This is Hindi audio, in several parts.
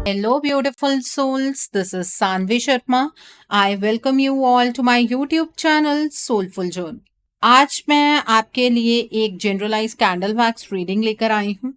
Hello, beautiful souls. This is Sanvi Sharma. I welcome you all to my YouTube channel Soulful Zone. आज मैं आपके लिए एक जनरलाइज कैंडल वैक्स रीडिंग लेकर आई हूँ।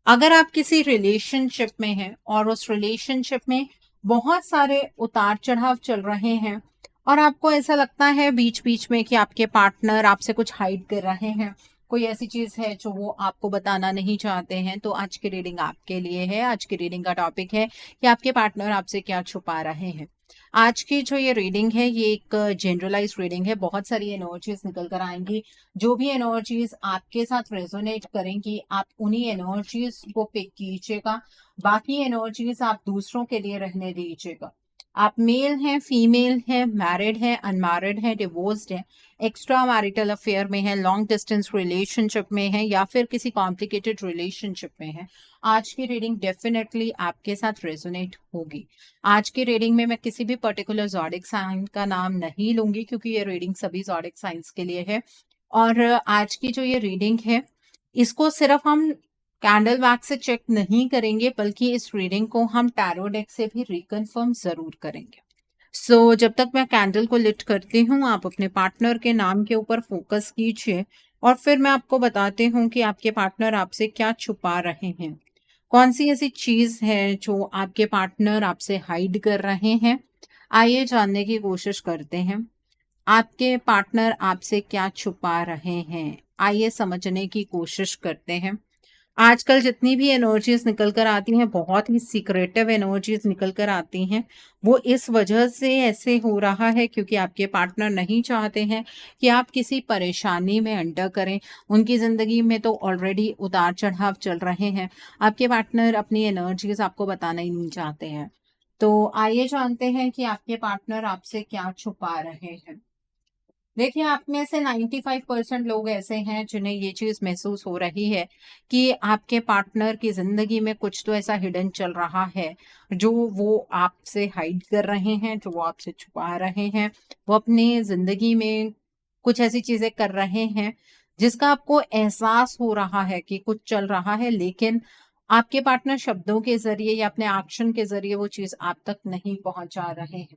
अगर आप किसी रिलेशनशिप में हैं और उस रिलेशनशिप में बहुत सारे उतार चढ़ाव चल रहे हैं और आपको ऐसा लगता है बीच बीच में कि आपके पार्टनर आपसे कुछ हाइड कर रहे हैं, कोई ऐसी चीज है जो वो आपको बताना नहीं चाहते हैं, तो आज की रीडिंग आपके लिए है। आज की रीडिंग का टॉपिक है कि आपके पार्टनर आपसे क्या छुपा रहे हैं। आज की जो ये रीडिंग है ये एक जनरलाइज रीडिंग है। बहुत सारी एनर्जीज निकल कर आएंगी। जो भी एनर्जीज आपके साथ रेजोनेट करेंगी आप उन्हीं एनर्जीज को पिक कीजिएगा। बाकी एनर्जीज आप दूसरों के लिए रहने दीजिएगा। आप मेल हैं, फीमेल हैं, मैरिड हैं, अनमैरिड हैं, डिवोर्स्ड हैं, एक्स्ट्रा मैरिटल अफेयर में है, लॉन्ग डिस्टेंस रिलेशनशिप में है या फिर किसी कॉम्प्लिकेटेड रिलेशनशिप में है, आज की रीडिंग डेफिनेटली आपके साथ रेजोनेट होगी। आज की रीडिंग में मैं किसी भी पर्टिकुलर ज़ोडिक साइन का नाम नहीं लूंगी क्योंकि ये रीडिंग सभी ज़ोडिक साइंस के लिए है। और आज की जो ये रीडिंग है इसको सिर्फ हम कैंडल वैक्स से चेक नहीं करेंगे बल्कि इस रीडिंग को हम टैरो डेक से भी रिकन्फर्म जरूर करेंगे। जब तक मैं कैंडल को लिट करती हूँ आप अपने पार्टनर के नाम के ऊपर फोकस कीजिए और फिर मैं आपको बताती हूँ कि आपके पार्टनर आपसे क्या छुपा रहे हैं। कौन सी ऐसी चीज है जो आपके पार्टनर आपसे हाइड कर रहे हैं। आइए जानने की कोशिश करते हैं आपके पार्टनर आपसे क्या छुपा रहे हैं। आइए समझने की कोशिश करते हैं। आजकल जितनी भी एनर्जीज निकल कर आती हैं बहुत ही सीक्रेटिव एनर्जीज निकल कर आती हैं। वो इस वजह से ऐसे हो रहा है क्योंकि आपके पार्टनर नहीं चाहते हैं कि आप किसी परेशानी में अंडर करें। उनकी ज़िंदगी में तो ऑलरेडी उतार चढ़ाव चल रहे हैं। आपके पार्टनर अपनी एनर्जीज आपको बताना ही नहीं चाहते हैं। तो आइए जानते हैं कि आपके पार्टनर आपसे क्या छुपा रहे हैं। देखिए, आप में से 95% लोग ऐसे हैं जिन्हें ये चीज़ महसूस हो रही है कि आपके पार्टनर की ज़िंदगी में कुछ तो ऐसा हिडन चल रहा है, जो वो आपसे हाइड कर रहे हैं, जो वो आपसे छुपा रहे हैं। वो अपनी ज़िंदगी में कुछ ऐसी चीज़ें कर रहे हैं, जिसका आपको एहसास हो रहा है कि कुछ चल रहा है, लेकिन आपके पार्टनर शब्दों के ज़रिए या अपने एक्शन के ज़रिए वो चीज़ आप तक नहीं पहुँचा रहे हैं।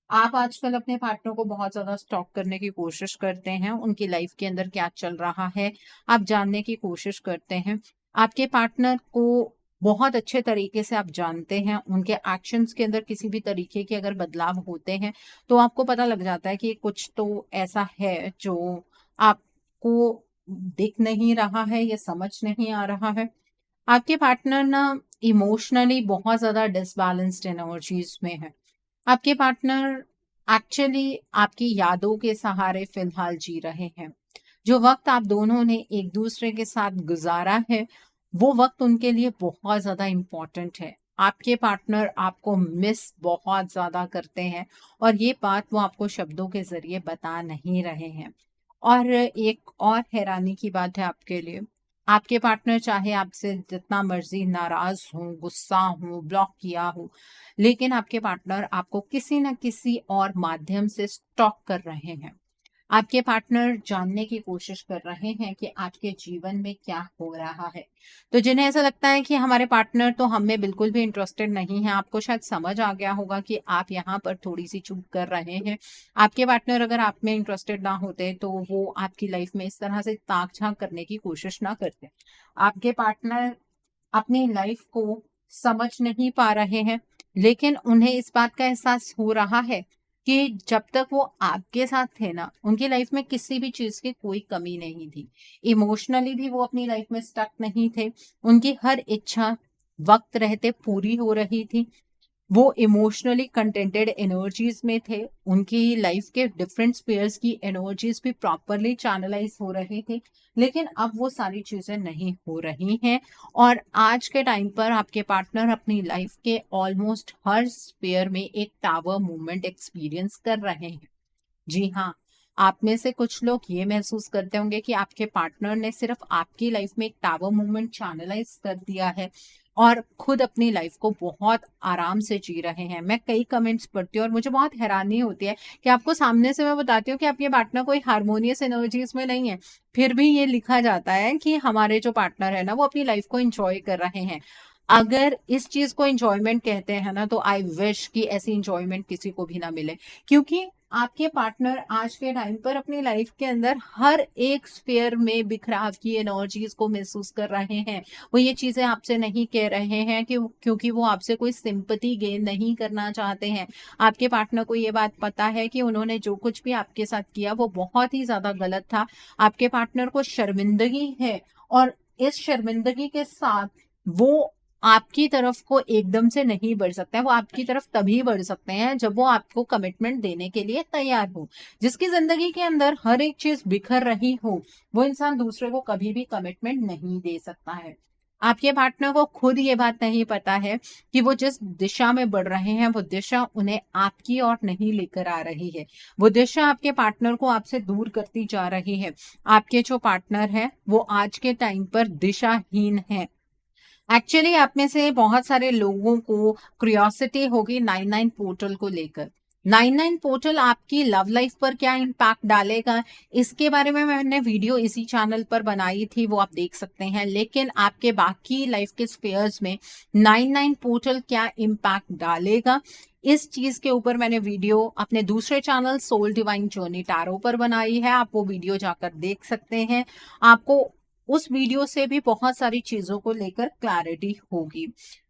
आप आजकल अपने पार्टनर को बहुत ज़्यादा स्टॉक करने की कोशिश करते हैं, उनकी लाइफ के अंदर क्या चल रहा है, आप जानने की कोशिश करते हैं। आपके पार्टनर को बहुत अच्छे तरीके से आप जानते हैं, उनके एक्शंस के अंदर किसी भी तरीके के अगर बदलाव होते हैं, तो आपको पता लग जाता है कि कुछ तो ऐसा है जो आपको दिख नहीं रहा है या समझ नहीं आ रहा है। आपके पार्टनर ना इमोशनली बहुत ज़्यादा डिसबैलेंस्ड एनर्जीज में है। आपके पार्टनर एक्चुअली आपकी यादों के सहारे फिलहाल जी रहे हैं। जो वक्त आप दोनों ने एक दूसरे के साथ गुजारा है वो वक्त उनके लिए बहुत ज़्यादा इम्पोर्टेंट है। आपके पार्टनर आपको मिस बहुत ज़्यादा करते हैं और ये बात वो आपको शब्दों के ज़रिए बता नहीं रहे हैं। और एक और हैरानी की बात है आपके लिए, आपके पार्टनर चाहे आपसे जितना मर्जी नाराज हो, गुस्सा हो, ब्लॉक किया हो, लेकिन आपके पार्टनर आपको किसी न किसी और माध्यम से स्टॉक कर रहे हैं। आपके पार्टनर जानने की कोशिश कर रहे हैं कि आपके जीवन में क्या हो रहा है। तो जिन्हें ऐसा लगता है कि हमारे पार्टनर तो हम में बिल्कुल भी इंटरेस्टेड नहीं है, आपको शायद समझ आ गया होगा कि आप यहाँ पर थोड़ी सी चूक कर रहे हैं। आपके पार्टनर अगर आप में इंटरेस्टेड ना होते तो वो आपकी लाइफ में इस तरह से ताक झांक करने की कोशिश ना करते। आपके पार्टनर अपनी लाइफ को समझ नहीं पा रहे हैं, लेकिन उन्हें इस बात का एहसास हो रहा है कि जब तक वो आपके साथ थे ना, उनकी लाइफ में किसी भी चीज़ की कोई कमी नहीं थी। इमोशनली भी वो अपनी लाइफ में स्टक नहीं थे। उनकी हर इच्छा वक़्त रहते पूरी हो रही थी। वो इमोशनली कंटेंटेड एनर्जीज में थे। उनकी लाइफ के डिफरेंट स्पेयर्स की एनर्जीज भी प्रॉपरली चैनलाइज हो रही थी, लेकिन अब वो सारी चीजें नहीं हो रही हैं। और आज के टाइम पर आपके पार्टनर अपनी लाइफ के ऑलमोस्ट हर स्पेयर में एक टावर मूवमेंट एक्सपीरियंस कर रहे हैं। जी हाँ, आप में से कुछ लोग ये महसूस करते होंगे कि आपके पार्टनर ने सिर्फ आपकी लाइफ में एक टावर मूवमेंट चैनलाइज कर दिया है और खुद अपनी लाइफ को बहुत आराम से जी रहे हैं। मैं कई कमेंट्स पढ़ती हूँ और मुझे बहुत हैरानी होती है कि आपको सामने से मैं बताती हूँ कि आपके पार्टनर कोई हार्मोनियस एनर्जीज में नहीं है, फिर भी ये लिखा जाता है कि हमारे जो पार्टनर है ना वो अपनी लाइफ को एंजॉय कर रहे हैं। अगर इस चीज को एंजॉयमेंट कहते हैं ना, तो आई विश कि ऐसी एंजॉयमेंट किसी को भी ना मिले, क्योंकि आपके पार्टनर आज के टाइम पर अपनी लाइफ के अंदर हर एक स्फेयर में बिखराव की एनर्जीज को महसूस कर रहे हैं। वो ये चीजें आपसे नहीं कह रहे हैं कि क्योंकि वो आपसे कोई सिंपैथी गेन नहीं करना चाहते हैं। आपके पार्टनर को ये बात पता है कि उन्होंने जो कुछ भी आपके साथ किया वो बहुत ही ज्यादा गलत था। आपके पार्टनर को शर्मिंदगी है, और इस शर्मिंदगी के साथ वो आपकी तरफ को एकदम से नहीं बढ़ सकता है। वो आपकी तरफ तभी बढ़ सकते हैं जब वो आपको कमिटमेंट देने के लिए तैयार हो। जिसकी जिंदगी के अंदर हर एक चीज बिखर रही हो, वो इंसान दूसरे को कभी भी कमिटमेंट नहीं दे सकता है। आपके पार्टनर को खुद ये बात नहीं पता है कि वो जिस दिशा में बढ़ रहे हैं वो दिशा उन्हें आपकी ओर नहीं लेकर आ रही है। वो दिशा आपके पार्टनर को आपसे दूर करती जा रही है। आपके जो पार्टनर है वो आज के टाइम पर दिशाहीन है। एक्चुअली आप में से बहुत सारे लोगों को क्यूरियोसिटी होगी 99 पोर्टल को लेकर। 99 पोर्टल आपकी लव लाइफ पर क्या इम्पैक्ट डालेगा, इसके बारे में मैंने वीडियो इसी चैनल पर बनाई थी, वो आप देख सकते हैं। लेकिन आपके बाकी लाइफ के स्फेयर्स में 99 पोर्टल क्या इम्पैक्ट डालेगा, इस चीज के ऊपर मैंने वीडियो अपने दूसरे channel Soul Divine Journey Tarot पर बनाई है। आप वो वीडियो जाकर देख सकते हैं। आपको उस वीडियो से भी बहुत सारी चीजों को लेकर क्लैरिटी होगी।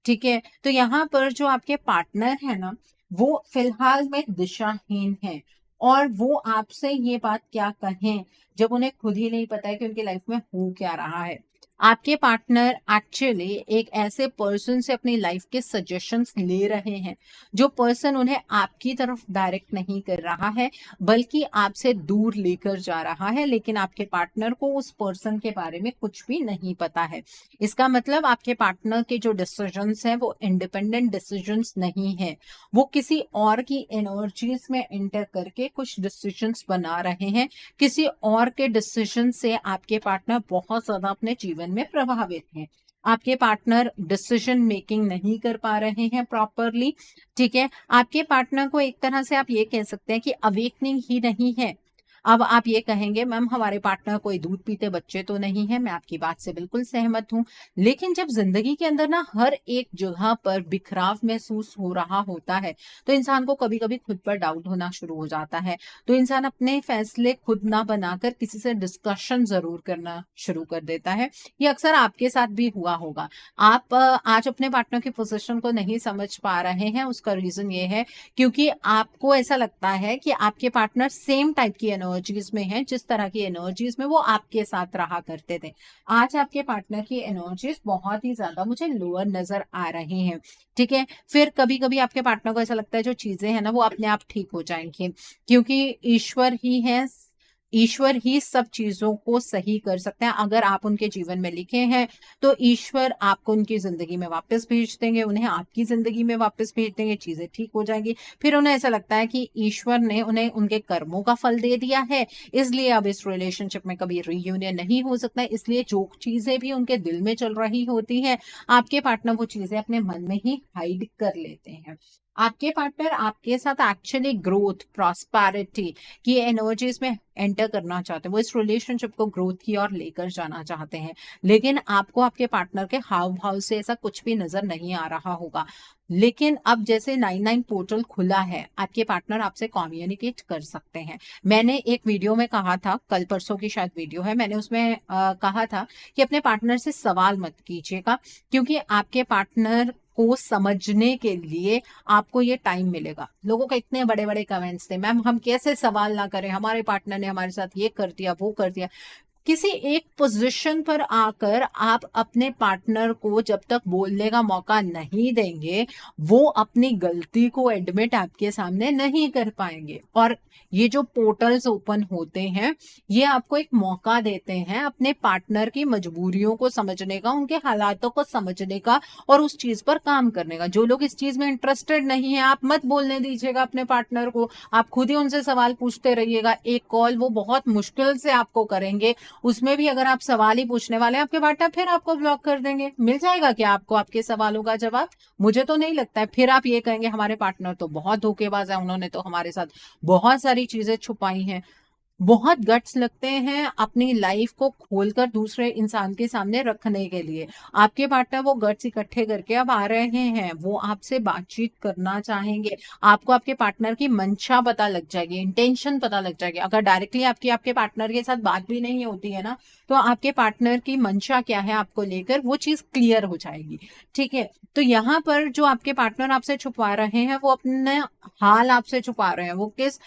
ठीक है, तो यहाँ पर जो आपके पार्टनर है ना, वो फिलहाल में दिशाहीन है। और वो आपसे ये बात क्या कहें जब उन्हें खुद ही नहीं पता है कि उनकी लाइफ में हो क्या रहा है। आपके पार्टनर एक्चुअली एक ऐसे पर्सन से अपनी लाइफ के सजेशंस ले रहे हैं, जो पर्सन उन्हें आपकी तरफ डायरेक्ट नहीं कर रहा है बल्कि आपसे दूर लेकर जा रहा है। लेकिन आपके पार्टनर को उस पर्सन के बारे में कुछ भी नहीं पता है। इसका मतलब आपके पार्टनर के जो डिसीजंस हैं वो इंडिपेंडेंट डिसीजंस नहीं है। वो किसी और की एनर्जीज में एंटर करके कुछ डिसीजंस बना रहे हैं। किसी और के डिसीजन से आपके पार्टनर बहुत ज्यादा अपने जीवन में प्रभावित हैं। आपके पार्टनर डिसीजन मेकिंग नहीं कर पा रहे हैं प्रॉपरली। ठीक है, आपके पार्टनर को एक तरह से आप ये कह सकते हैं कि अवेकनिंग ही नहीं है। अब आप ये कहेंगे मैम हमारे पार्टनर कोई दूध पीते बच्चे तो नहीं है। मैं आपकी बात से बिल्कुल सहमत हूँ। लेकिन जब जिंदगी के अंदर ना हर एक जगह पर बिखराव महसूस हो रहा होता है, तो इंसान को कभी कभी खुद पर डाउट होना शुरू हो जाता है। तो इंसान अपने फैसले खुद ना बनाकर किसी से डिस्कशन जरूर करना शुरू कर देता है। ये अक्सर आपके साथ भी हुआ होगा। आप आज अपने पार्टनर की पोजीशन को नहीं समझ पा रहे हैं। उसका रीजन ये है क्योंकि आपको ऐसा लगता है कि आपके पार्टनर सेम टाइप की एनर्जीज में है, जिस तरह की एनर्जीज में वो आपके साथ रहा करते थे। आज आपके पार्टनर की एनर्जीज बहुत ही ज्यादा मुझे लोअर नजर आ रही हैं। ठीक है, फिर कभी कभी आपके पार्टनर को ऐसा लगता है जो चीजें हैं ना वो अपने आप ठीक हो जाएंगी, क्योंकि ईश्वर ही सब चीजों को सही कर सकते हैं। अगर आप उनके जीवन में लिखे हैं तो ईश्वर आपको उनकी जिंदगी में वापस भेज देंगे, उन्हें आपकी जिंदगी में वापस भेज देंगे, चीजें ठीक हो जाएंगी। फिर उन्हें ऐसा लगता है कि ईश्वर ने उन्हें उनके कर्मों का फल दे दिया है, इसलिए अब इस रिलेशनशिप में कभी रीयूनियन नहीं हो सकता। इसलिए जो चीजें भी उनके दिल में चल रही होती है, आपके पार्टनर वो चीजें अपने मन में ही हाइड कर लेते हैं। आपके पार्टनर आपके साथ एक्चुअली ग्रोथ, प्रॉस्पेरिटी की एनर्जीज में एंटर करना चाहते हैं। वो इस रिलेशनशिप को ग्रोथ की ओर लेकर जाना चाहते हैं। लेकिन आपको आपके पार्टनर के हाव भाव से ऐसा कुछ भी नजर नहीं आ रहा होगा। लेकिन अब जैसे 99 पोर्टल खुला है, आपके पार्टनर आपसे कम्युनिकेट कर सकते हैं। मैंने एक वीडियो में कहा था, कल परसों की शायद वीडियो है, मैंने उसमें कहा था कि अपने पार्टनर से सवाल मत कीजिएगा, क्योंकि आपके पार्टनर को समझने के लिए आपको ये टाइम मिलेगा। लोगों के इतने बड़े बड़े कमेंट्स थे, मैम हम कैसे सवाल ना करें, हमारे पार्टनर ने हमारे साथ ये कर दिया वो कर दिया। किसी एक पोजीशन पर आकर आप अपने पार्टनर को जब तक बोलने का मौका नहीं देंगे, वो अपनी गलती को एडमिट आपके सामने नहीं कर पाएंगे। और ये जो पोर्टल्स ओपन होते हैं, ये आपको एक मौका देते हैं अपने पार्टनर की मजबूरियों को समझने का, उनके हालातों को समझने का और उस चीज पर काम करने का। जो लोग इस चीज में इंटरेस्टेड नहीं है, आप मत बोलने दीजिएगा अपने पार्टनर को। आप खुद ही उनसे सवाल पूछते रहिएगा। एक कॉल वो बहुत मुश्किल से आपको करेंगे, उसमें भी अगर आप सवाल ही पूछने वाले हैं, आपके पार्टनर फिर आपको ब्लॉक कर देंगे। मिल जाएगा क्या आपको आपके सवालों का जवाब? मुझे तो नहीं लगता है। फिर आप ये कहेंगे हमारे पार्टनर तो बहुत धोखेबाज है, उन्होंने तो हमारे साथ बहुत सारी चीजें छुपाई हैं। बहुत गट्स लगते हैं अपनी लाइफ को खोलकर दूसरे इंसान के सामने रखने के लिए। आपके पार्टनर वो गट्स इकट्ठे करके अब आ रहे हैं, वो आपसे बातचीत करना चाहेंगे। आपको आपके पार्टनर की मंशा पता लग जाएगी, इंटेंशन पता लग जाएगी। अगर डायरेक्टली आपकी आपके पार्टनर के साथ बात भी नहीं होती है ना, तो आपके पार्टनर की मंशा क्या है आपको लेकर, वो चीज क्लियर हो जाएगी। ठीक है, तो यहाँ पर जो आपके पार्टनर आपसे छुपा रहे हैं, वो अपने हाल आपसे छुपा रहे हैं, वो किस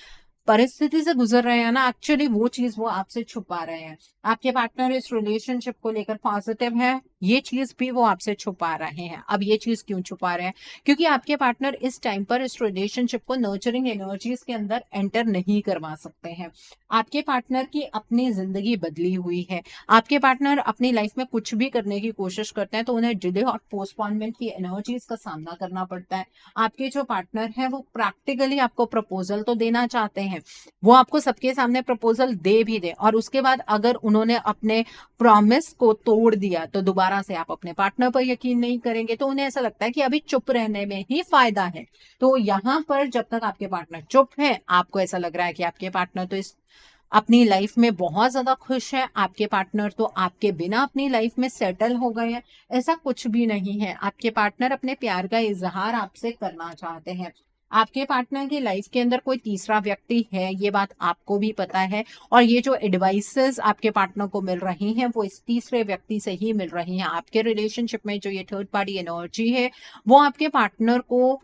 परिस्थिति से गुजर रहे हैं ना, एक्चुअली वो चीज वो आपसे छुपा रहे हैं। आपके पार्टनर इस रिलेशनशिप को लेकर पॉजिटिव है, ये चीज भी वो आपसे छुपा रहे हैं। अब ये चीज क्यों छुपा रहे हैं? क्योंकि आपके पार्टनर इस टाइम पर इस रिलेशनशिप को नर्चरिंग एनर्जीज के अंदर एंटर नहीं करवा सकते हैं। आपके पार्टनर की अपनी जिंदगी बदली हुई है। आपके पार्टनर अपनी लाइफ में कुछ भी करने की कोशिश करते हैं तो उन्हें डिले और पोस्टपोनमेंट की एनर्जीज का सामना करना पड़ता है। आपके जो पार्टनर है वो प्रैक्टिकली आपको प्रपोजल तो देना चाहते हैं, वो आपको सबके सामने प्रपोजल दे भी दे, और उसके बाद अगर उन्होंने अपने प्रॉमिस को तोड़ दिया तो दोबारा से आप अपने पार्टनर पर यकीन नहीं करेंगे, तो उन्हें ऐसा लगता है कि अभी चुप रहने में ही फायदा है। तो यहाँ पर जब तक आपके पार्टनर चुप है, आपको ऐसा लग रहा है कि आपके पार्टनर तो इस अपनी लाइफ में बहुत ज्यादा खुश है, आपके पार्टनर तो आपके बिना अपनी लाइफ में सेटल हो गए हैं। ऐसा कुछ भी नहीं है। आपके पार्टनर अपने प्यार का इजहार आपसे करना चाहते हैं। आपके पार्टनर की लाइफ के अंदर कोई तीसरा व्यक्ति है, ये बात आपको भी पता है, और ये जो एडवाइसेस आपके पार्टनर को मिल रही हैं वो इस तीसरे व्यक्ति से ही मिल रही हैं। आपके रिलेशनशिप में जो ये थर्ड पार्टी एनर्जी है, वो आपके पार्टनर को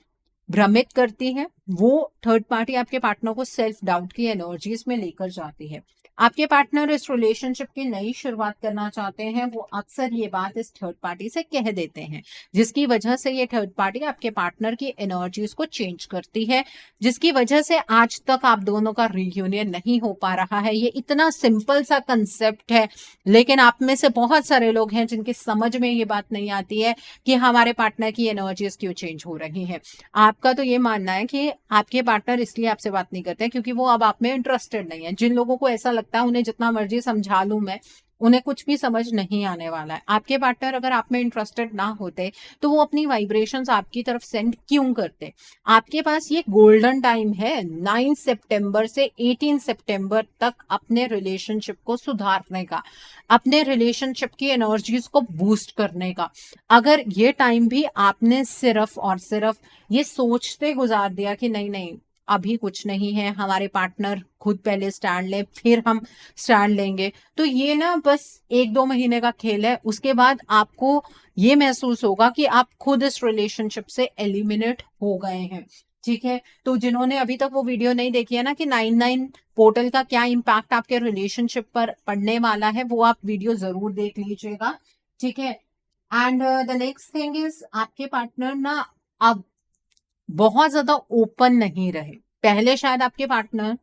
भ्रमित करती है। वो थर्ड पार्टी आपके पार्टनर को सेल्फ डाउट की एनर्जीज में लेकर जाती है। आपके पार्टनर इस रिलेशनशिप की नई शुरुआत करना चाहते हैं, वो अक्सर ये बात इस थर्ड पार्टी से कह देते हैं, जिसकी वजह से ये थर्ड पार्टी आपके पार्टनर की एनर्जीज को चेंज करती है, जिसकी वजह से आज तक आप दोनों का रियूनियन नहीं हो पा रहा है। ये इतना सिंपल सा कंसेप्ट है, लेकिन आप में से बहुत सारे लोग हैं जिनकी समझ में ये बात नहीं आती है कि हमारे पार्टनर की एनर्जीज क्यों चेंज हो रही है। आपका तो ये मानना है कि आपके पार्टनर इसलिए आपसे बात नहीं करते क्योंकि वो अब आप में इंटरेस्टेड नहीं है। जिन लोगों को ऐसा लगता है उन्हें जितना मर्जी समझा लूं मैं, उन्हें कुछ भी समझ नहीं आने वाला है। आपके पार्टनर अगर आप में इंटरेस्टेड ना होते तो वो अपनी वाइब्रेशंस आपकी तरफ सेंड क्यों करते? आपके पास ये गोल्डन टाइम है 9 सितंबर से 18 सितंबर तक अपने रिलेशनशिप को सुधारने का, अपने रिलेशनशिप की एनर्जीज को बूस्ट करने का। अगर ये टाइम भी आपने सिर्फ और सिर्फ ये सोचते गुजार दिया कि नहीं नहीं अभी कुछ नहीं है, हमारे पार्टनर खुद पहले स्टैंड ले फिर हम स्टैंड लेंगे, तो ये ना बस 1-2 महीने का खेल है। उसके बाद आपको ये महसूस होगा कि आप खुद इस रिलेशनशिप से एलिमिनेट हो गए हैं। ठीक है, तो जिन्होंने अभी तक वो वीडियो नहीं देखी है ना कि 99 पोर्टल का क्या इम्पैक्ट आपके रिलेशनशिप पर पड़ने वाला है, वो आप वीडियो जरूर देख लीजिएगा। ठीक है, and the next thing is आपके पार्टनर ना अब बहुत ज्यादा ओपन नहीं रहे। पहले शायद आपके पार्टनर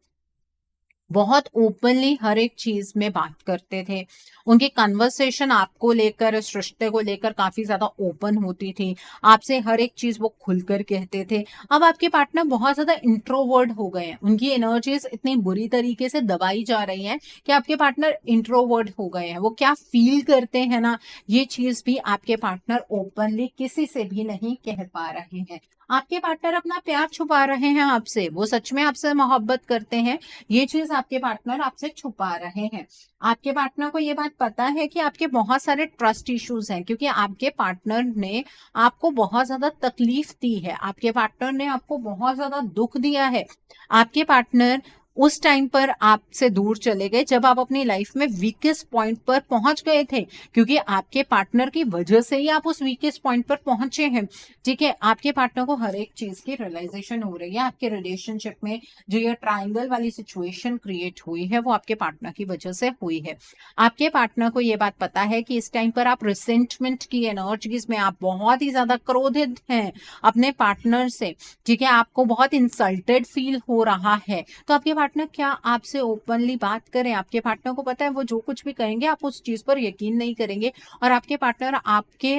बहुत ओपनली हर एक चीज में बात करते थे, उनकी कन्वर्सेशन आपको लेकर, इस रिश्ते को लेकर काफी ज्यादा ओपन होती थी, आपसे हर एक चीज वो खुलकर कहते थे। अब आपके पार्टनर बहुत ज्यादा इंट्रोवर्ट हो गए हैं, उनकी एनर्जीज इतनी बुरी तरीके से दबाई जा रही हैं कि आपके पार्टनर इंट्रोवर्ट हो गए हैं। वो क्या फील करते हैं ना, ये चीज भी आपके पार्टनर ओपनली किसी से भी नहीं कह पा रहे हैं। आपके पार्टनर अपना प्यार छुपा रहे हैं आपसे, वो सच में आपसे मोहब्बत करते हैं, ये चीज आपके पार्टनर आपसे छुपा रहे हैं। आपके पार्टनर को ये बात पता है कि आपके बहुत सारे ट्रस्ट इश्यूज हैं, क्योंकि आपके पार्टनर ने आपको बहुत ज्यादा तकलीफ दी है, आपके पार्टनर ने आपको बहुत ज्यादा दुख दिया है। आपके पार्टनर उस टाइम पर आपसे दूर चले गए जब आप अपनी लाइफ में वीकेस्ट पॉइंट पर पहुंच गए थे, क्योंकि आपके पार्टनर की वजह से ही आप उस वीकेस्ट पॉइंट पर पहुंचे हैं। ठीक है, आपके पार्टनर को हर एक चीज की रियलाइजेशन हो रही है। आपके रिलेशनशिप में जो ये ट्राइंगल वाली सिचुएशन क्रिएट हुई है वो आपके पार्टनर की वजह से हुई है। आपके पार्टनर को ये बात पता है कि इस टाइम पर आप रिसेंटमेंट की एनर्जीज में आप बहुत ही ज्यादा क्रोधित हैं अपने पार्टनर से। ठीक है, आपको बहुत इंसल्टेड फील हो रहा है, तो आपके पार्टनर क्या आपसे ओपनली बात करें? आपके पार्टनर को पता है वो जो कुछ भी कहेंगे आप उस चीज पर यकीन नहीं करेंगे, और आपके पार्टनर आपके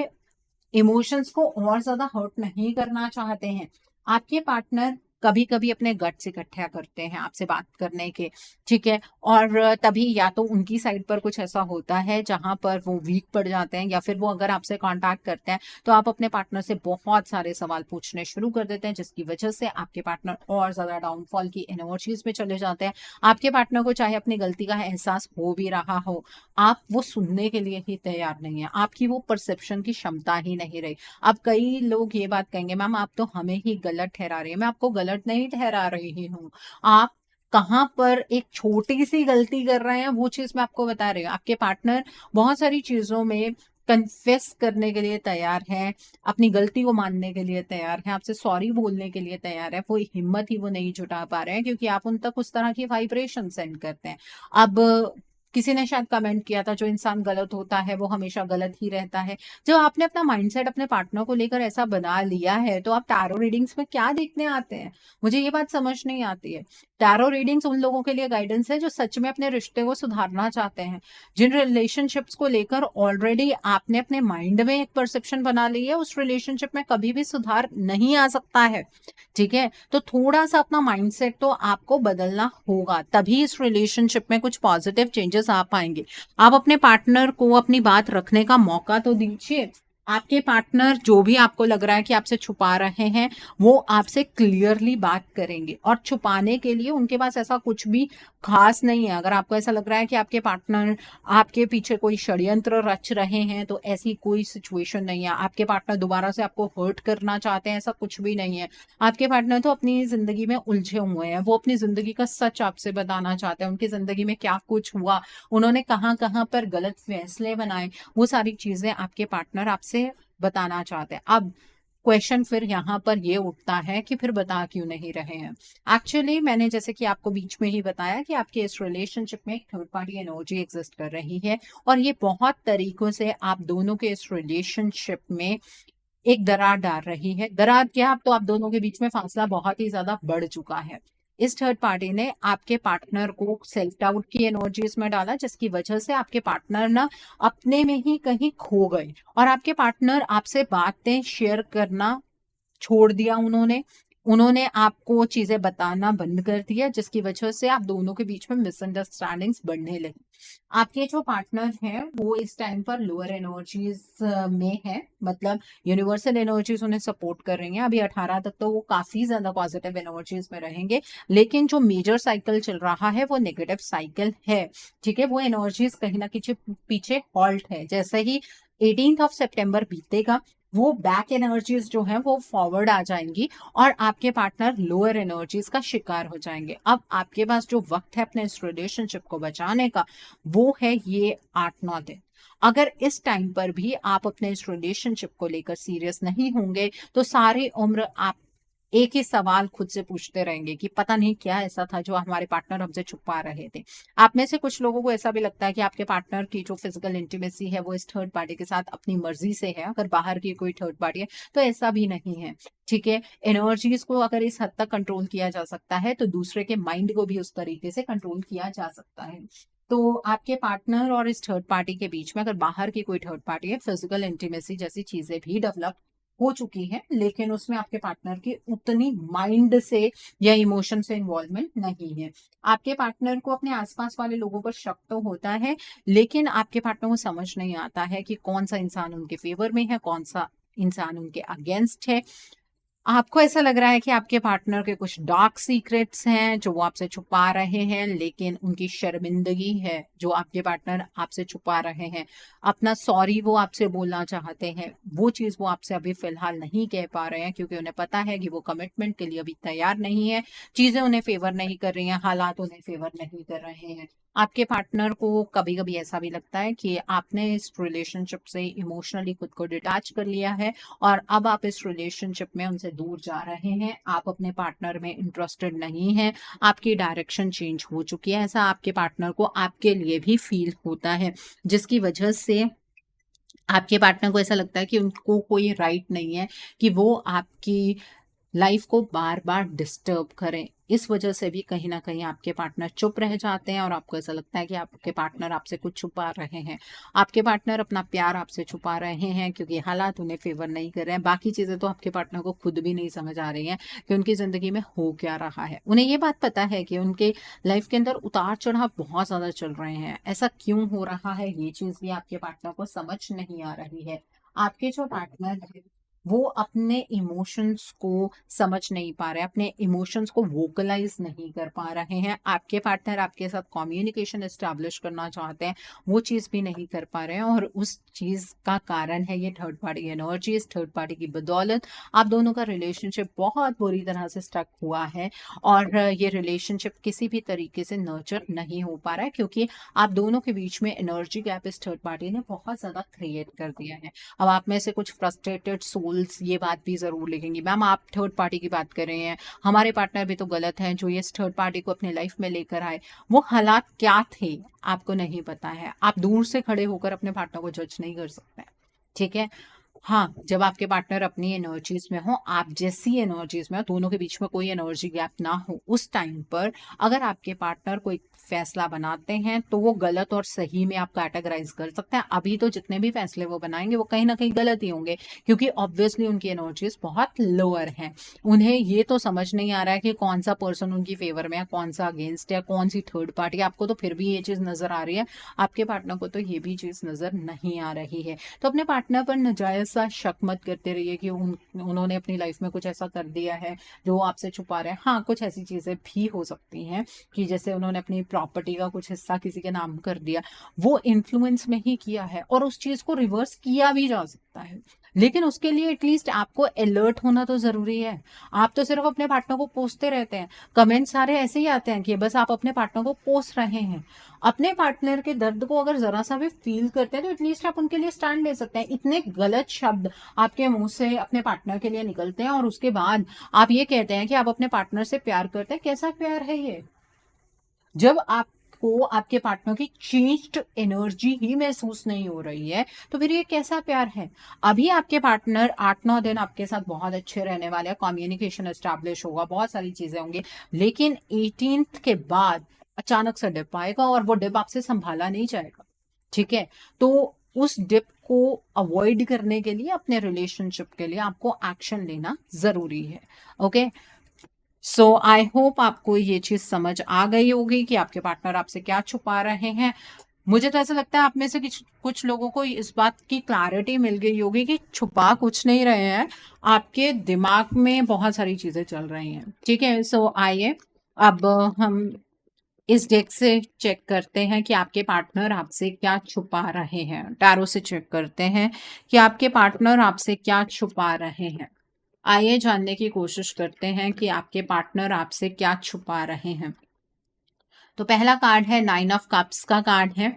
इमोशंस को और ज्यादा हर्ट नहीं करना चाहते हैं। आपके पार्टनर कभी कभी अपने गट्स इकट्ठा करते हैं आपसे बात करने के, ठीक है। और तभी या तो उनकी साइड पर कुछ ऐसा होता है जहां पर वो वीक पड़ जाते हैं, या फिर वो अगर आपसे कांटेक्ट करते हैं तो आप अपने पार्टनर से बहुत सारे सवाल पूछने शुरू कर देते हैं, जिसकी वजह से आपके पार्टनर और ज्यादा डाउनफॉल की एनर्जीज में चले जाते हैं। आपके पार्टनर को चाहे अपनी गलती का एहसास हो भी रहा हो, आप वो सुनने के लिए ही तैयार नहीं है, आपकी वो परसेप्शन की क्षमता ही नहीं रही। अब कई लोग ये बात कहेंगे, मैम आप तो हमें ही गलत ठहरा रही है। मैं आपको गलत नहीं ठहरा रही हूँ, आप कहाँ पर एक छोटी सी गलती कर रहे हैं वो चीज मैं आपको बता रही हूँ। आपके पार्टनर बहुत सारी चीजों में कन्फेस करने के लिए तैयार है, अपनी गलती को मानने के लिए तैयार है, आपसे सॉरी बोलने के लिए तैयार है, वो हिम्मत ही वो नहीं जुटा पा रहे हैं क्योंकि आप उन तक उस तरह की वाइब्रेशन सेंड करते हैं। अब किसी ने शायद कमेंट किया था, जो इंसान गलत होता है वो हमेशा गलत ही रहता है। जब आपने अपना माइंडसेट अपने पार्टनर को लेकर ऐसा बना लिया है तो आप टैरो रीडिंग्स में क्या देखने आते हैं? मुझे ये बात समझ नहीं आती है। टैरो रीडिंग्स उन लोगों के लिए गाइडेंस है जो सच में अपने रिश्ते को सुधारना चाहते हैं, जिन रिलेशनशिप्स को लेकर ऑलरेडी आपने अपने माइंड में एक परसेप्शन बना ली है, उस रिलेशनशिप में कभी भी सुधार नहीं आ सकता है, ठीक है। तो थोड़ा सा अपना माइंडसेट तो आपको बदलना होगा, तभी इस रिलेशनशिप में कुछ पॉजिटिव चेंजेस आ पाएंगे। आप अपने पार्टनर को अपनी बात रखने का मौका तो दीजिए। आपके पार्टनर जो भी आपको लग रहा है कि आपसे छुपा रहे हैं, वो आपसे क्लियरली बात करेंगे, और छुपाने के लिए उनके पास ऐसा कुछ भी खास नहीं है। अगर आपको ऐसा लग रहा है कि आपके पार्टनर आपके पीछे कोई षड्यंत्र रच रहे हैं, तो ऐसी कोई सिचुएशन नहीं है। आपके पार्टनर दोबारा से आपको हर्ट करना चाहते हैं, ऐसा कुछ भी नहीं है। आपके पार्टनर तो अपनी जिंदगी में उलझे हुए हैं, वो अपनी जिंदगी का सच आपसे बताना चाहते हैं, उनकी जिंदगी में क्या कुछ हुआ, उन्होंने कहाँ कहाँ पर गलत फैसले बनाए, वो सारी चीजें आपके पार्टनर आपसे बताना चाहते हैं। अब क्वेश्चन फिर यहाँ पर ये उठता है कि फिर बता क्यों नहीं रहे हैं? एक्चुअली मैंने जैसे कि आपको बीच में ही बताया कि आपके इस रिलेशनशिप में एक थर्ड पार्टी एनर्जी एग्जिस्ट कर रही है, और ये बहुत तरीकों से आप दोनों के इस रिलेशनशिप में एक दरार डाल रही है। दरार क्या, अब तो आप दोनों के बीच में फासला बहुत ही ज्यादा बढ़ चुका है। इस थर्ड पार्टी ने आपके पार्टनर को सेल्फ डाउट की एनर्जीज में डाला, जिसकी वजह से आपके पार्टनर ना अपने में ही कहीं खो गए, और आपके पार्टनर आपसे बातें शेयर करना छोड़ दिया। उन्होंने उन्होंने आपको चीजें बताना बंद कर दिया, जिसकी वजह से आप दोनों के बीच में मिसअंडरस्टैंडिंग्स बढ़ने लगी। आपके जो पार्टनर हैं वो इस टाइम पर लोअर एनर्जीज में है, मतलब यूनिवर्सल एनर्जीज उन्हें सपोर्ट कर रही हैं। अभी 18 तक तो वो काफी ज्यादा पॉजिटिव एनर्जीज में रहेंगे, लेकिन जो मेजर साइकिल चल रहा है वो नेगेटिव साइकिल है, ठीक है। वो एनर्जीज कहीं ना कहीं पीछे हॉल्ट है। जैसे ही 18th ऑफ सितंबर बीतेगा, वो बैक एनर्जीज जो है वो फॉरवर्ड आ जाएंगी, और आपके पार्टनर लोअर एनर्जीज का शिकार हो जाएंगे। अब आपके पास जो वक्त है अपने इस रिलेशनशिप को बचाने का, वो है ये 8-9 दिन। अगर इस टाइम पर भी आप अपने इस रिलेशनशिप को लेकर सीरियस नहीं होंगे, तो सारी उम्र आप एक ही सवाल खुद से पूछते रहेंगे कि पता नहीं क्या ऐसा था जो हमारे पार्टनर हमसे छुपा रहे थे। आप में से कुछ लोगों को ऐसा भी लगता है कि आपके पार्टनर की जो फिजिकल इंटीमेसी है वो इस थर्ड पार्टी के साथ अपनी मर्जी से है, अगर बाहर की कोई थर्ड पार्टी है तो ऐसा भी नहीं है, ठीक है। एनर्जीज को अगर इस हद तक कंट्रोल किया जा सकता है, तो दूसरे के माइंड को भी उस तरीके से कंट्रोल किया जा सकता है। तो आपके पार्टनर और इस थर्ड पार्टी के बीच में अगर बाहर की कोई थर्ड पार्टी है, फिजिकल इंटीमेसी जैसी चीजें भी डेवलप हो चुकी है, लेकिन उसमें आपके पार्टनर की उतनी माइंड से या इमोशन से इन्वॉल्वमेंट नहीं है। आपके पार्टनर को अपने आसपास वाले लोगों पर शक तो होता है, लेकिन आपके पार्टनर को समझ नहीं आता है कि कौन सा इंसान उनके फेवर में है, कौन सा इंसान उनके अगेंस्ट है। आपको ऐसा लग रहा है कि आपके पार्टनर के कुछ डार्क सीक्रेट्स हैं जो वो आपसे छुपा रहे हैं, लेकिन उनकी शर्मिंदगी है जो आपके पार्टनर आपसे छुपा रहे हैं। अपना सॉरी वो आपसे बोलना चाहते हैं, वो चीज वो आपसे अभी फिलहाल नहीं कह पा रहे हैं, क्योंकि उन्हें पता है कि वो कमिटमेंट के लिए अभी तैयार नहीं है। चीजें उन्हें फेवर नहीं कर रही हैं, हालात उन्हें फेवर नहीं कर रहे हैं। आपके पार्टनर को कभी कभी ऐसा भी लगता है कि आपने इस रिलेशनशिप से इमोशनली खुद को डिटैच कर लिया है, और अब आप इस रिलेशनशिप में उनसे दूर जा रहे हैं। आप अपने पार्टनर में इंटरेस्टेड नहीं हैं, आपकी डायरेक्शन चेंज हो चुकी है। ऐसा आपके पार्टनर को आपके लिए भी फील होता है, जिसकी वजह से आपके पार्टनर को ऐसा लगता है कि उनको कोई राइट नहीं है कि वो आपकी लाइफ को बार बार डिस्टर्ब करें। इस वजह से भी कहीं ना कहीं आपके पार्टनर चुप रह जाते हैं और आपको ऐसा लगता है कि आपके पार्टनर आपसे कुछ छुपा रहे हैं। आपके पार्टनर अपना प्यार आपसे छुपा रहे हैं क्योंकि हालात उन्हें फेवर नहीं कर रहे हैं। बाकी चीज़ें तो आपके पार्टनर को खुद भी नहीं समझ आ रही हैं कि उनकी ज़िंदगी में हो क्या रहा है। उन्हें ये बात पता है कि उनके लाइफ के अंदर उतार चढ़ाव बहुत ज़्यादा चल रहे हैं। ऐसा क्यों हो रहा है, ये चीज़ भी आपके पार्टनर को समझ नहीं आ रही है। आपके जो पार्टनर है वो अपने इमोशंस को समझ नहीं पा रहे, अपने इमोशंस को वोकलाइज नहीं कर पा रहे हैं। आपके पार्टनर आपके साथ कम्युनिकेशन एस्टैब्लिश करना चाहते हैं, वो चीज़ भी नहीं कर पा रहे हैं। और उस चीज़ का कारण है ये थर्ड पार्टी एनर्जी। इस थर्ड पार्टी की बदौलत आप दोनों का रिलेशनशिप बहुत बुरी तरह से स्टक हुआ है और ये रिलेशनशिप किसी भी तरीके से नर्चर नहीं हो पा रहा है क्योंकि आप दोनों के बीच में एनर्जी गैप इस थर्ड पार्टी ने बहुत ज़्यादा क्रिएट कर दिया है। अब आप में से कुछ फ्रस्ट्रेटेड सोल्स ये बात भी ज़रूर लिखेंगी, मैम आप थर्ड पार्टी की बात कर रहे हैं, हमारे पार्टनर भी तो गलत हैं जो ये थर्ड पार्टी को अपने लाइफ में लेकर आए। वो हालात क्या थे आपको नहीं पता है। आप दूर से खड़े होकर अपने पार्टनर को जज नहीं कर सकते, ठीक है। हाँ, जब आपके पार्टनर अपनी एनर्जीज में हो, आप जैसी एनर्जीज में हो, दोनों के बीच में कोई एनर्जी गैप ना हो, उस टाइम पर अगर आपके पार्टनर कोई फैसला बनाते हैं तो वो गलत और सही में आप कैटेगराइज कर सकते हैं। अभी तो जितने भी फैसले वो बनाएंगे वो कहीं ना कहीं गलत ही होंगे क्योंकि ऑब्वियसली उनकी एनर्जीज बहुत लोअर हैं। उन्हें ये तो समझ नहीं आ रहा है कि कौन सा पर्सन उनकी फेवर में है, कौन सा अगेंस्ट है, कौन सी थर्ड पार्टी। आपको तो फिर भी ये चीज़ नजर आ रही है, आपके पार्टनर को तो ये भी चीज़ नजर नहीं आ रही है। तो अपने पार्टनर पर नजायज सा शक मत करते रहिए कि उन्होंने अपनी लाइफ में कुछ ऐसा कर दिया है जो आपसे छुपा रहे हैं। हाँ, कुछ ऐसी चीज़ें भी हो सकती हैं कि जैसे उन्होंने अपनी प्रॉपर्टी का कुछ हिस्सा किसी के नाम कर दिया, वो इन्फ्लुएंस में ही किया है और उस चीज़ को रिवर्स किया भी जा सकता है। लेकिन उसके लिए एटलीस्ट आपको अलर्ट होना तो जरूरी है। आप तो सिर्फ अपने पार्टनर को पोसते रहते हैं, कमेंट सारे ऐसे ही आते हैं कि बस आप अपने पार्टनर को पोस रहे हैं। अपने पार्टनर के दर्द को अगर जरा सा भी फील करते हैं तो एटलीस्ट आप उनके लिए स्टैंड ले सकते हैं। इतने गलत शब्द आपके मुंह से अपने पार्टनर के लिए निकलते हैं और उसके बाद आप ये कहते हैं कि आप अपने पार्टनर से प्यार करते हैं। कैसा प्यार है ये? जब आपको आपके पार्टनर की चेंज्ड एनर्जी ही महसूस नहीं हो रही है तो फिर ये कैसा प्यार है? अभी आपके पार्टनर 8-9 दिन आपके साथ बहुत अच्छे रहने वाले हैं, कम्युनिकेशन एस्टैब्लिश होगा, बहुत सारी चीजें होंगी, लेकिन 18th के बाद अचानक से डिप आएगा और वो डिप आपसे संभाला नहीं जाएगा, ठीक है। तो उस डिप को अवॉइड करने के लिए अपने रिलेशनशिप के लिए आपको एक्शन लेना जरूरी है। ओके, सो आई होप आपको ये चीज समझ आ गई होगी कि आपके पार्टनर आपसे क्या छुपा रहे हैं। मुझे तो ऐसा लगता है आप में से कुछ लोगों को इस बात की क्लैरिटी मिल गई होगी कि छुपा कुछ नहीं रहे हैं, आपके दिमाग में बहुत सारी चीजें चल रही हैं, ठीक है। सो आइए अब हम इस डेक से चेक करते हैं कि आपके पार्टनर आपसे क्या छुपा रहे हैं। टैरो से चेक करते हैं कि आपके पार्टनर आपसे क्या छुपा रहे हैं। आइए जानने की कोशिश करते हैं कि आपके पार्टनर आपसे क्या छुपा रहे हैं। तो पहला कार्ड है 9 ऑफ कप्स का कार्ड है।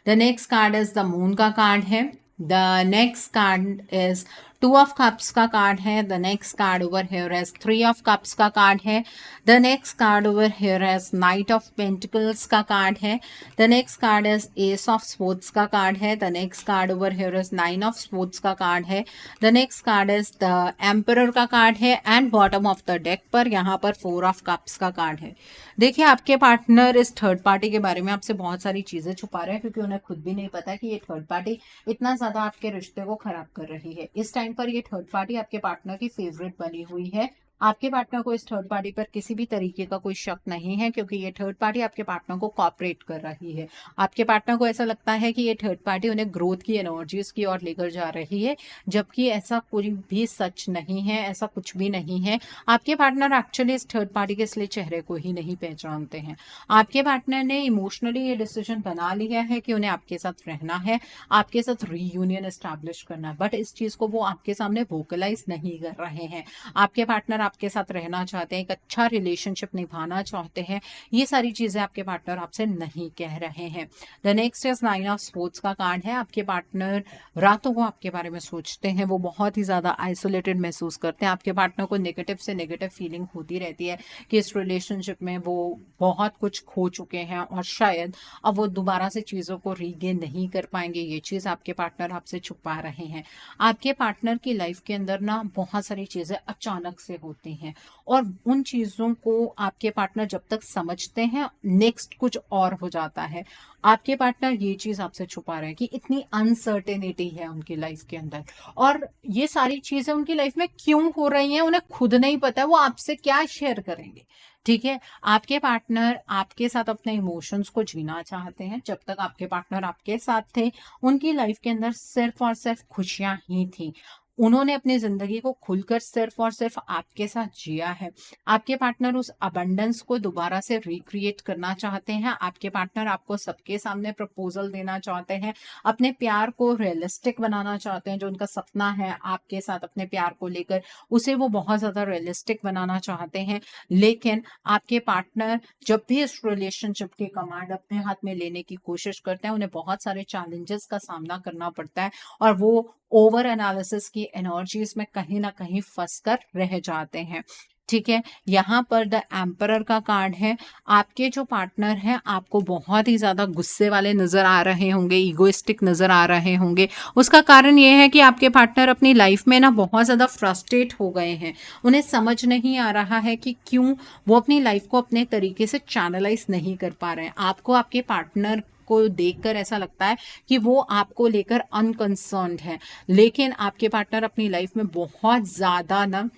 The next card is the moon का कार्ड है। The next card is 2 of cups का कार्ड है। The next card over here is 3 of cups का कार्ड है। The next card over here is night of pentacles का कार्ड है। The next card is S of sports का कार्ड है। The next card over here is 9 of sports का कार्ड है। The next card is the emperor का कार्ड है and bottom of the deck पर यहाँ पर 4 ऑफ कप्स का कार्ड है। देखिए, आपके पार्टनर इस थर्ड पार्टी के बारे में आपसे बहुत सारी चीजें छुपा रहे हैं क्योंकि उन्हें खुद भी नहीं पता कि ये थर्ड पार्टी इतना ज्यादा आपके रिश्ते को खराब कर रही है। इस टाइम पर ये थर्ड पार्टी आपके पार्टनर की फेवरेट बनी हुई है। आपके पार्टनर को इस थर्ड पार्टी पर किसी भी तरीके का कोई शक नहीं है क्योंकि ये थर्ड पार्टी आपके पार्टनर को कॉपरेट कर रही है। आपके पार्टनर को ऐसा लगता है कि ये थर्ड पार्टी उन्हें ग्रोथ की एनर्जीज की ओर लेकर जा रही है, जबकि ऐसा कोई भी सच नहीं है, ऐसा कुछ भी नहीं है। आपके पार्टनर एक्चुअली इस थर्ड पार्टी के इसलिए चेहरे को ही नहीं पहचानते हैं। आपके पार्टनर ने इमोशनली ये डिसीजन बना लिया है कि उन्हें आपके साथ रहना है, आपके साथ रीयूनियन एस्टैब्लिश करना है, बट इस चीज को वो आपके सामने वोकलाइज नहीं कर रहे हैं। आपके पार्टनर आपके साथ रहना चाहते हैं, एक अच्छा रिलेशनशिप निभाना चाहते हैं, ये सारी चीजें आपके पार्टनर आपसे नहीं कह रहे हैं। The next is 9 of sports का कार्ड है। आपके पार्टनर रातों को आपके बारे में सोचते हैं, वो बहुत ही ज्यादा आइसोलेटेड महसूस करते हैं। आपके पार्टनर को नेगेटिव से नेगेटिव फीलिंग होती रहती है कि इस रिलेशनशिप में वो बहुत कुछ खो चुके हैं और शायद अब वो दोबारा से चीजों को रीगेन नहीं कर पाएंगे। ये चीज आपके पार्टनर आपसे छुपा रहे हैं। आपके पार्टनर की लाइफ के अंदर ना बहुत सारी चीजें अचानक से होती होती हैं, और उन चीज़ों को आपके पार्टनर जब तक समझते हैं, नेक्स्ट कुछ और हो जाता है। आपके पार्टनर ये चीज़ आपसे छुपा रहे हैं कि इतनी अनसर्टेनिटी है उनकी लाइफ के अंदर, और ये सारी चीज़ें उनकी लाइफ में क्यों हो रही हैं उन्हें खुद नहीं पता है, वो आपसे क्या शेयर करेंगे। ठीक है, आपके पार्टनर आपके साथ अपने इमोशंस को जीना चाहते हैं। जब तक आपके पार्टनर आपके साथ थे, उनकी लाइफ के अंदर सिर्फ और सिर्फ खुशियां ही थी। उन्होंने अपनी जिंदगी को खुलकर सिर्फ और सिर्फ आपके साथ जिया है। आपके पार्टनर उस अबंडेंस को दोबारा से रिक्रिएट करना चाहते हैं। आपके पार्टनर आपको सबके सामने प्रपोजल देना चाहते हैं, अपने प्यार को रियलिस्टिक बनाना चाहते हैं। जो उनका सपना है आपके साथ अपने प्यार को लेकर, उसे वो बहुत ज्यादा रियलिस्टिक बनाना चाहते हैं। लेकिन आपके पार्टनर जब भी इस रिलेशनशिप की कमांड अपने हाथ में लेने की कोशिश करते हैं, उन्हें बहुत सारे चैलेंजेस का सामना करना पड़ता है, और वो ओवर एनालिसिस की एनर्जीज में कहीं ना कहीं फंस कर रह जाते हैं। ठीक है, यहाँ पर द एम्परर का कार्ड है। आपके जो पार्टनर हैं आपको बहुत ही ज्यादा गुस्से वाले नजर आ रहे होंगे, ईगोइस्टिक नजर आ रहे होंगे। उसका कारण ये है कि आपके पार्टनर अपनी लाइफ में ना बहुत ज्यादा फ्रस्ट्रेट हो गए हैं। उन्हें समझ नहीं आ रहा है कि क्यों वो अपनी लाइफ को अपने तरीके से चैनलाइज नहीं कर पा रहे हैं। आपको आपके पार्टनर को देखकर ऐसा लगता है कि वो आपको लेकर अनकंसर्न्ड है, लेकिन आपके पार्टनर अपनी लाइफ में बहुत ज्यादा ना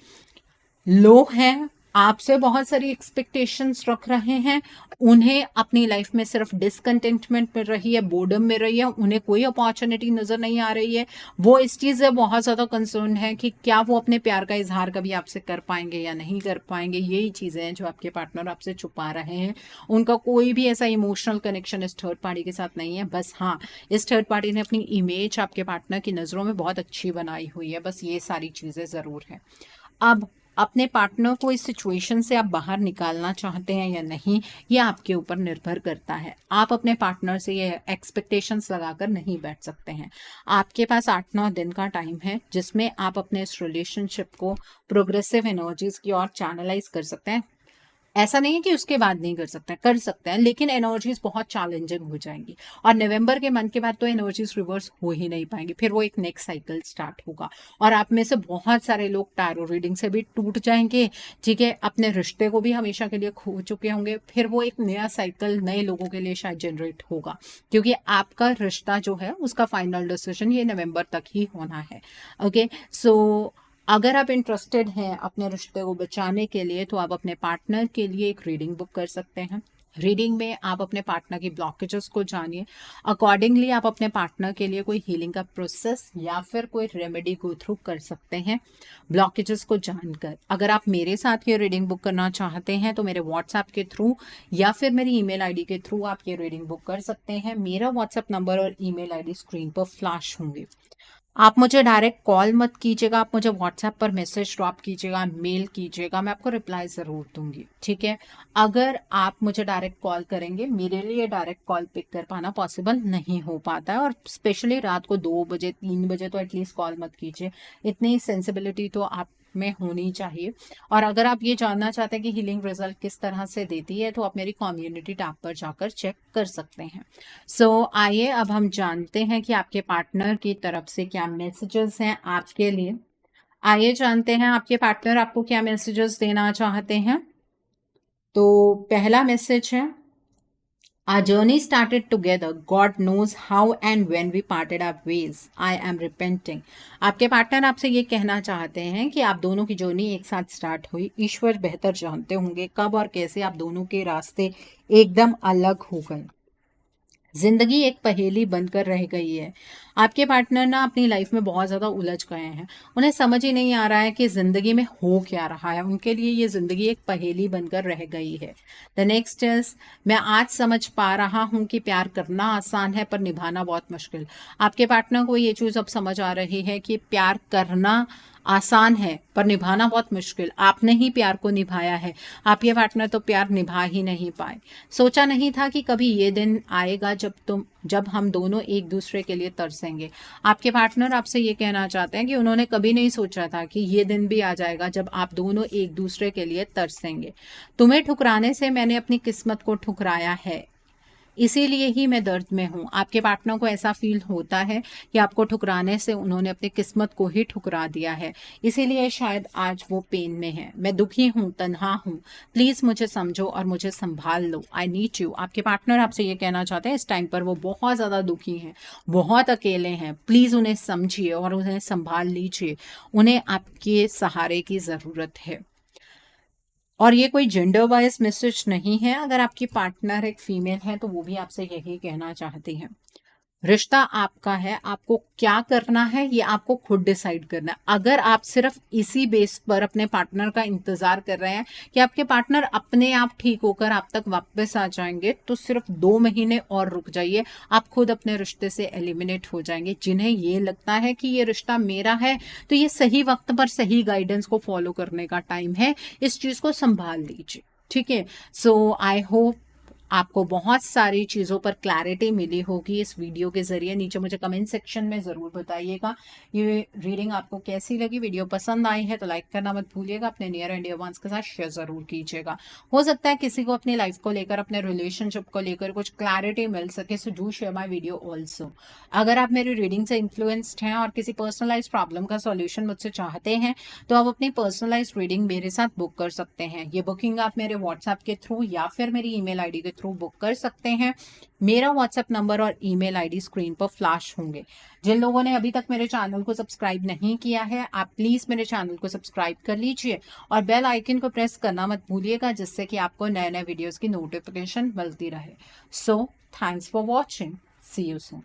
लो है, आपसे बहुत सारी एक्सपेक्टेशंस रख रहे हैं। उन्हें अपनी लाइफ में सिर्फ डिसकंटेंटमेंट मिल रही है, बोर्डम मिल रही है, उन्हें कोई अपॉर्चुनिटी नजर नहीं आ रही है। वो इस चीज से बहुत ज्यादा कंसर्न है कि क्या वो अपने प्यार का इजहार कभी आपसे कर पाएंगे या नहीं कर पाएंगे। यही चीजें हैं जो आपके पार्टनर आपसे छुपा रहे हैं। उनका कोई भी ऐसा इमोशनल कनेक्शन इस थर्ड पार्टी के साथ नहीं है। बस हाँ, इस थर्ड पार्टी ने अपनी इमेज आपके पार्टनर की नजरों में बहुत अच्छी बनाई हुई है। बस ये सारी चीजें जरूर है। अब अपने पार्टनर को इस सिचुएशन से आप बाहर निकालना चाहते हैं या नहीं, ये आपके ऊपर निर्भर करता है। आप अपने पार्टनर से ये एक्सपेक्टेशंस लगाकर नहीं बैठ सकते हैं। आपके पास 8-9 दिन का टाइम है जिसमें आप अपने इस रिलेशनशिप को प्रोग्रेसिव एनर्जीज की ओर चैनलाइज कर सकते हैं। ऐसा नहीं है कि उसके बाद नहीं कर सकते, कर सकते हैं, लेकिन एनर्जीज बहुत चैलेंजिंग हो जाएंगी, और नवंबर के मंथ के बाद तो एनर्जीज रिवर्स हो ही नहीं पाएंगी। फिर वो एक नेक्स्ट साइकिल स्टार्ट होगा, और आप में से बहुत सारे लोग टैरो रीडिंग से भी टूट जाएंगे। ठीक है, अपने रिश्ते को भी हमेशा के लिए खो चुके होंगे। फिर वो एक नया साइकिल नए लोगों के लिए शायद जनरेट होगा, क्योंकि आपका रिश्ता जो है उसका फाइनल डिसीजन ये नवंबर तक ही होना है। ओके, सो अगर आप इंटरेस्टेड हैं अपने रिश्ते को बचाने के लिए, तो आप अपने पार्टनर के लिए एक रीडिंग बुक कर सकते हैं। रीडिंग में आप अपने पार्टनर की ब्लॉकेजेस को जानिए, अकॉर्डिंगली आप अपने पार्टनर के लिए कोई हीलिंग का प्रोसेस या फिर कोई रेमेडी गो थ्रू कर सकते हैं ब्लॉकेजेस को जानकर। अगर आप मेरे साथ ये रीडिंग बुक करना चाहते हैं तो मेरे व्हाट्सएप के थ्रू या फिर मेरी ईमेल आईडी के थ्रू आप ये रीडिंग बुक कर सकते हैं। मेरा व्हाट्सएप नंबर और ईमेल आईडी स्क्रीन पर फ्लैश होंगे। आप मुझे डायरेक्ट कॉल मत कीजिएगा, आप मुझे व्हाट्सएप पर मैसेज ड्रॉप कीजिएगा, मेल कीजिएगा, मैं आपको रिप्लाई ज़रूर दूंगी। ठीक है, अगर आप मुझे डायरेक्ट कॉल करेंगे, मेरे लिए डायरेक्ट कॉल पिक कर पाना पॉसिबल नहीं हो पाता है, और स्पेशली रात को 2 बजे 3 बजे तो एटलीस्ट कॉल मत कीजिए। इतनी सेंसिबिलिटी तो आप में होनी चाहिए। और अगर आप ये जानना चाहते हैं कि हीलिंग रिजल्ट किस तरह से देती है, तो आप मेरी कम्युनिटी टैब पर जाकर चेक कर सकते हैं। आइए अब हम जानते हैं कि आपके पार्टनर की तरफ से क्या मैसेजेस हैं आपके लिए। आइए जानते हैं आपके पार्टनर आपको क्या मैसेजेस देना चाहते हैं। तो पहला मैसेज है, Our journey started together. God knows how and when we parted our ways. I am repenting. आपके पार्टनर आपसे ये कहना चाहते हैं कि आप दोनों की जर्नी एक साथ स्टार्ट हुई। ईश्वर बेहतर जानते होंगे कब और कैसे आप दोनों के रास्ते एकदम अलग हो गए। जिंदगी एक पहेली बनकर रह गई है। आपके पार्टनर ना अपनी लाइफ में बहुत ज़्यादा उलझ गए हैं। उन्हें समझ ही नहीं आ रहा है कि ज़िंदगी में हो क्या रहा है। उनके लिए ये ज़िंदगी एक पहेली बनकर रह गई है। द नेक्स्ट इज, मैं आज समझ पा रहा हूँ कि प्यार करना आसान है पर निभाना बहुत मुश्किल। आपके पार्टनर को ये चीज़ अब समझ आ रही है कि प्यार करना आसान है पर निभाना बहुत मुश्किल। आपने ही प्यार को निभाया है, आपके पार्टनर तो प्यार निभा ही नहीं पाए। सोचा नहीं था कि कभी ये दिन आएगा जब हम दोनों एक दूसरे के लिए तरसेंगे। आपके पार्टनर आपसे ये कहना चाहते हैं कि उन्होंने कभी नहीं सोचा था कि ये दिन भी आ जाएगा जब आप दोनों एक दूसरे के लिए तरसेंगे। तुम्हें ठुकराने से मैंने अपनी किस्मत को ठुकराया है, इसीलिए ही मैं दर्द में हूँ। आपके पार्टनर को ऐसा फील होता है कि आपको ठुकराने से उन्होंने अपनी किस्मत को ही ठुकरा दिया है, इसीलिए शायद आज वो पेन में है। मैं दुखी हूँ, तन्हा हूँ, प्लीज मुझे समझो और मुझे संभाल लो, आई नीड यू। आपके पार्टनर आपसे ये कहना चाहते हैं, इस टाइम पर वो बहुत ज्यादा दुखी हैं, बहुत अकेले हैं। प्लीज उन्हें समझिए और उन्हें संभाल लीजिए, उन्हें आपके सहारे की जरूरत है। और ये कोई जेंडर वाइज मैसेज नहीं है। अगर आपकी पार्टनर एक फीमेल है तो वो भी आपसे यही कहना चाहती है, रिश्ता आपका है, आपको क्या करना है ये आपको खुद डिसाइड करना है। अगर आप सिर्फ इसी बेस पर अपने पार्टनर का इंतजार कर रहे हैं कि आपके पार्टनर अपने आप ठीक होकर आप तक वापस आ जाएंगे, तो सिर्फ 2 महीने और रुक जाइए, आप खुद अपने रिश्ते से एलिमिनेट हो जाएंगे। जिन्हें ये लगता है कि ये रिश्ता मेरा है, तो ये सही वक्त पर सही गाइडेंस को फॉलो करने का टाइम है, इस चीज को संभाल लीजिए, ठीक है। सो आई होप आपको बहुत सारी चीज़ों पर क्लैरिटी मिली होगी इस वीडियो के जरिए। नीचे मुझे कमेंट सेक्शन में ज़रूर बताइएगा ये रीडिंग आपको कैसी लगी। वीडियो पसंद आई है तो लाइक करना मत भूलिएगा, अपने नियर एंड डियर वंस के साथ शेयर ज़रूर कीजिएगा। हो सकता है किसी को अपनी लाइफ को लेकर, अपने रिलेशनशिप को लेकर कुछ क्लैरिटी मिल सके, so do share my video also. अगर आप मेरी रीडिंग से इन्फ्लुएंस्ड हैं और किसी पर्सनलाइज प्रॉब्लम का सॉल्यूशन मुझसे चाहते हैं, तो आप अपनी पर्सनलाइज रीडिंग मेरे साथ बुक कर सकते हैं। ये बुकिंग आप मेरे व्हाट्सएप के थ्रू या फिर मेरी ईमेल आईडी के थ्रू बुक कर सकते हैं। मेरा व्हाट्सएप नंबर और ईमेल आईडी स्क्रीन पर फ्लैश होंगे। जिन लोगों ने अभी तक मेरे चैनल को सब्सक्राइब नहीं किया है, आप प्लीज मेरे चैनल को सब्सक्राइब कर लीजिए और बेल आइकन को प्रेस करना मत भूलिएगा, जिससे कि आपको नए नए वीडियोस की नोटिफिकेशन मिलती रहे। So thanks for watching, see you soon.